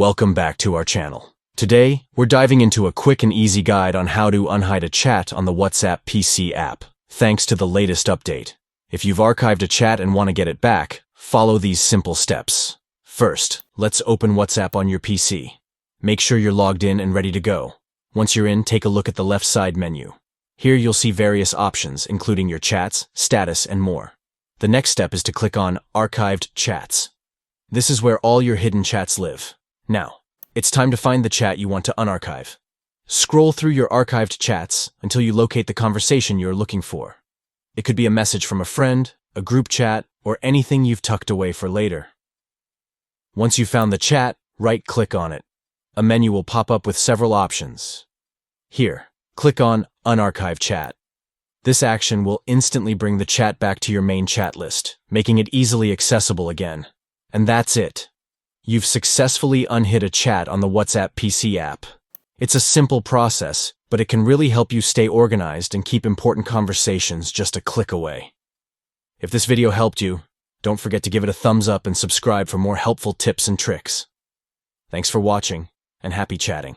Welcome back to our channel. Today, we're diving into a quick and easy guide on how to unhide a chat on the WhatsApp PC app, thanks to the latest update. If you've archived a chat and want to get it back, follow these simple steps. First, let's open WhatsApp on your PC. Make sure you're logged in and ready to go. Once you're in, take a look at the left side menu. Here you'll see various options, including your chats, status, and more. The next step is to click on Archived Chats. This is where all your hidden chats live. Now, it's time to find the chat you want to unarchive. Scroll through your archived chats until you locate the conversation you're looking for. It could be a message from a friend, a group chat, or anything you've tucked away for later. Once you've found the chat, right-click on it. A menu will pop up with several options. Here, click on Unarchive Chat. This action will instantly bring the chat back to your main chat list, making it easily accessible again. And that's it. You've successfully unhid a chat on the WhatsApp PC app. It's a simple process, but it can really help you stay organized and keep important conversations just a click away. If this video helped you, don't forget to give it a thumbs up and subscribe for more helpful tips and tricks. Thanks for watching, and happy chatting.